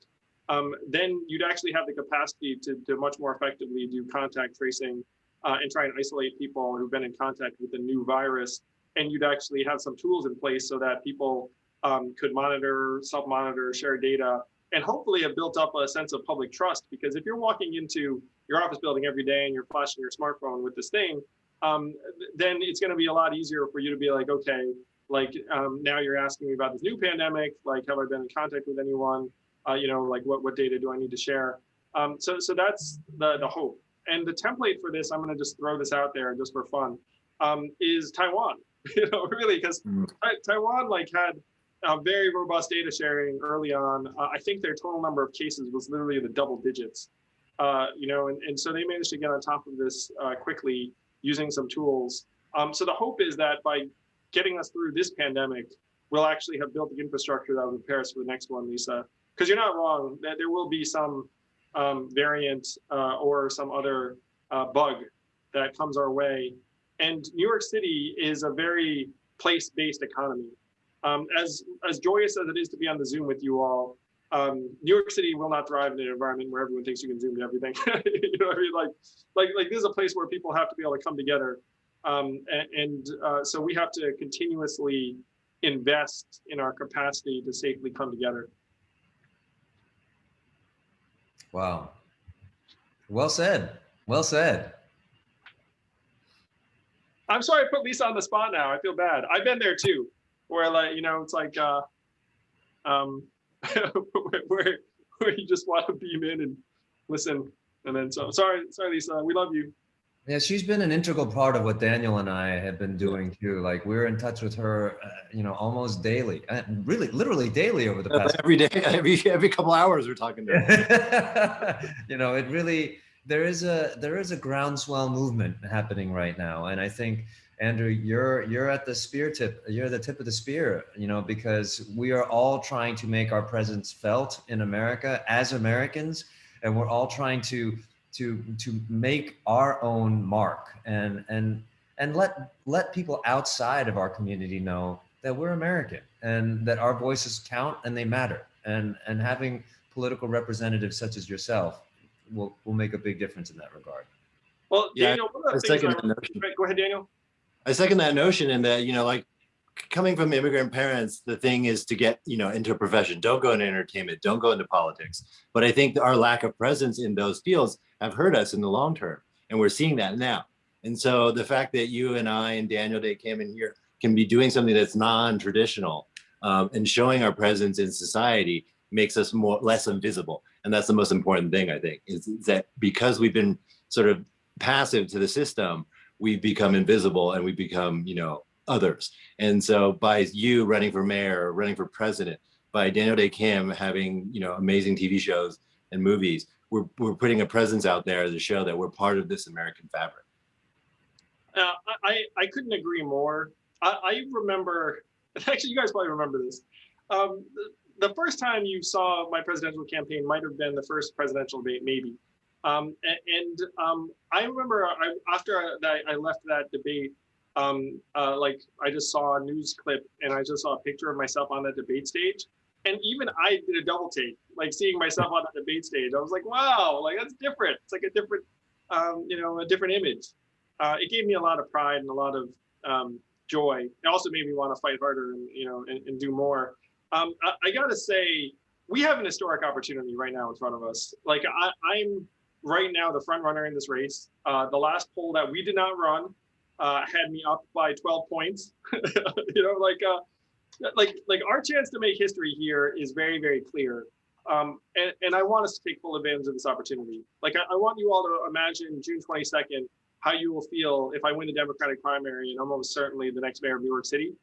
then you'd actually have the capacity to much more effectively do contact tracing and try and isolate people who've been in contact with the new virus. And you'd actually have some tools in place so that people could monitor, self-monitor, share data, and hopefully have built up a sense of public trust. Because if you're walking into your office building every day and you're flashing your smartphone with this thing, then it's going to be a lot easier for you to be like, okay, like now you're asking me about this new pandemic, like have I been in contact with anyone? You know, like what data do I need to share? So that's the hope. And the template for this, I'm going to just throw this out there just for fun, is Taiwan. You know, really, because Taiwan like had very robust data sharing early on. I think their total number of cases was literally the double digits. You know, and so they managed to get on top of this quickly using some tools. So the hope is that by getting us through this pandemic, we'll actually have built the infrastructure that will prepare us for the next one, Lisa. Because you're not wrong, that there will be some variant or some other bug that comes our way. And New York City is a very place-based economy. As joyous as it is to be on the Zoom with you all, New York City will not thrive in an environment where everyone thinks you can Zoom to everything. You know what I mean? Like this is a place where people have to be able to come together. So we have to continuously invest in our capacity to safely come together. Wow. Well said. Well said. I'm sorry I put Lisa on the spot now. I feel bad. I've been there too, where like, you know, it's like, where you just want to beam in and listen. And then, so sorry, Lisa, we love you. Yeah, she's been an integral part of what Daniel and I have been doing too. Like we're in touch with her, you know, almost daily, really, literally daily over the past. Every day, every couple hours, we're talking to her. You know, it really, there is a groundswell movement happening right now, and I think, Andrew, you're at the spear tip. You're the tip of the spear, you know, because we are all trying to make our presence felt in America as Americans, and we're all trying to make our own mark and let people outside of our community know that we're American and that our voices count and they matter. And having political representatives such as yourself will make a big difference in that regard. Well, Yeah, Daniel, one of the things go ahead, Daniel. I second that notion, in that, you know, like coming from immigrant parents, the thing is to get, you know, into a profession. Don't go into entertainment, don't go into politics. But I think our lack of presence in those fields have hurt us in the long term. And we're seeing that now. And so the fact that you and I and Daniel Dae Kim in here can be doing something that's non-traditional and showing our presence in society makes us less invisible. And that's the most important thing, I think, is that because we've been sort of passive to the system, we become invisible and we become, you know, others. And so by you running for mayor, running for president, by Daniel Dae Kim having, you know, amazing TV shows and movies, we're putting a presence out there to show that we're part of this American fabric. I couldn't agree more. I remember, actually, you guys probably remember this. The first time you saw my presidential campaign might have been the first presidential debate, maybe. I remember after I left that debate, like I just saw a news clip and I just saw a picture of myself on that debate stage. And even I did a double take, like seeing myself on that debate stage. I was like, wow, like that's different. It's like a different, you know, a different image. It gave me a lot of pride and a lot of joy. It also made me want to fight harder and, you know, and do more. I gotta say, we have an historic opportunity right now in front of us. Like I'm right now the front runner in this race. The last poll that we did not run had me up by 12 points. You know, like our chance to make history here is very, very clear. And I want us to take full advantage of this opportunity. Like I want you all to imagine June 22nd, how you will feel if I win the Democratic primary and I'm almost certainly the next mayor of New York City.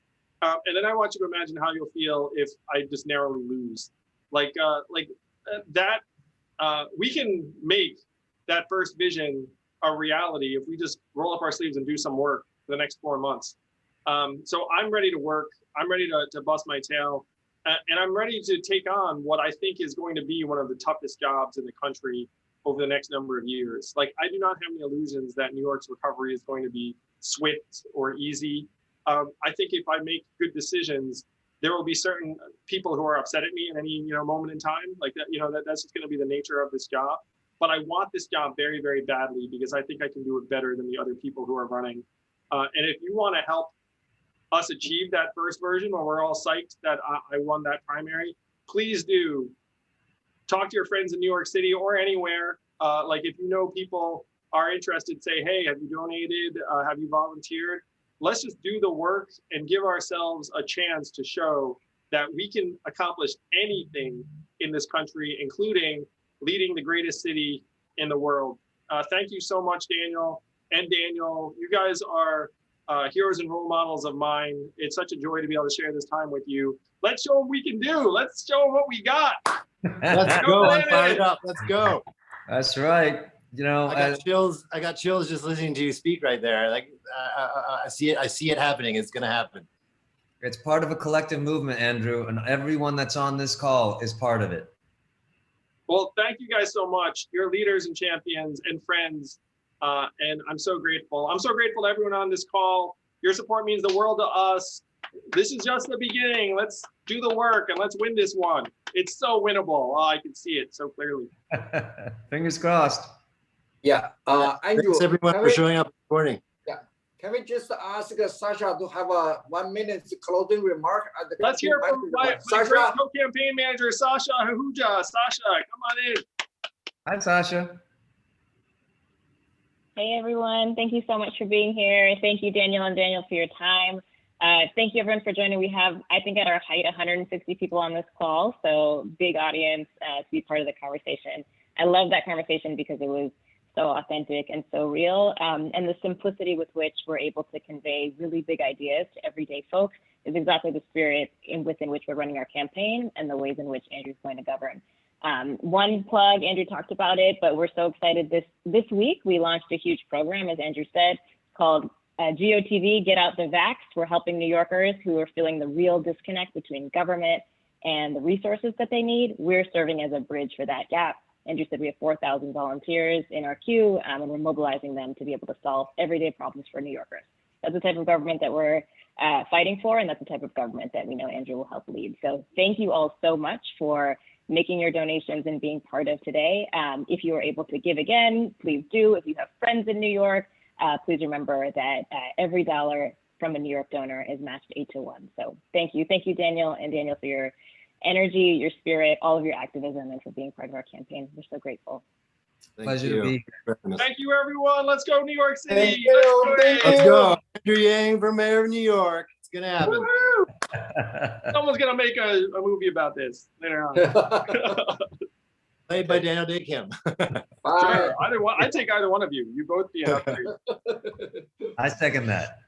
And then I want you to imagine how you'll feel if I just narrowly lose. We can make that first vision a reality if we just roll up our sleeves and do some work for the next 4 months. So I'm ready to work. I'm ready to bust my tail. And I'm ready to take on what I think is going to be one of the toughest jobs in the country over the next number of years. Like, I do not have any illusions that New York's recovery is going to be swift or easy. I think if I make good decisions, there will be certain people who are upset at me at any, you know, moment in time. Like that, you know, that's just going to be the nature of this job. But I want this job very, very badly because I think I can do it better than the other people who are running. And if you want to help us achieve that first version where we're all psyched that I won that primary, please do talk to your friends in New York City or anywhere. Like if you know people are interested, say, hey, have you donated? Have you volunteered? Let's just do the work and give ourselves a chance to show that we can accomplish anything in this country, including leading the greatest city in the world. Thank you so much, Daniel and Daniel. You guys are heroes and role models of mine. It's such a joy to be able to share this time with you. Let's show them what we can do. Let's show them what we got. Let's go. I'm fired up. Let's go. That's right. You know, I got chills just listening to you speak right there. Like I see it happening. It's going to happen. It's part of a collective movement, Andrew, and everyone that's on this call is part of it. Well, thank you guys so much. You're leaders and champions and friends. And I'm so grateful. I'm so grateful to everyone on this call. Your support means the world to us. This is just the beginning. Let's do the work and let's win this one. It's so winnable. Oh, I can see it so clearly. Fingers crossed. Yeah. Andrew, Thanks everyone can for we- showing up this morning. Can we just ask Sasha to have a 1 minute closing remark at the Let's hear from my great Sasha? co-campaign manager, Sasha Hahuja. Sasha, come on in. Hi, Sasha. Hey everyone, thank you so much for being here. Thank you, Daniel and Daniel, for your time. Thank you everyone for joining. We have, I think at our height, 160 people on this call, so big audience to be part of the conversation. I love that conversation because it was so authentic and so real, and the simplicity with which we're able to convey really big ideas to everyday folks is exactly the spirit within which we're running our campaign and the ways in which Andrew's going to govern. One plug, Andrew talked about it, but we're so excited this week. We launched a huge program, as Andrew said, called GOTV, Get Out the Vax. We're helping New Yorkers who are feeling the real disconnect between government and the resources that they need. We're serving as a bridge for that gap. Andrew said we have 4,000 volunteers in our queue, and we're mobilizing them to be able to solve everyday problems for New Yorkers. That's the type of government that we're fighting for, and that's the type of government that we know Andrew will help lead. So thank you all so much for making your donations and being part of today. If you are able to give again, please do. If you have friends in New York, please remember that every dollar from a New York donor is matched 8-1. So thank you, Daniel and Daniel, for your energy, your spirit, all of your activism, and for being part of our campaign. We're so grateful. Pleasure to be here. Thank you, everyone. Let's go, New York City. Thank you. Let's Let's go. Andrew Yang for mayor of New York. It's gonna happen. Woo-hoo! Someone's gonna make a movie about this later on. Played by Daniel Dae Kim. Bye. Sure. I'd take either one of you. You both be out there. I second that.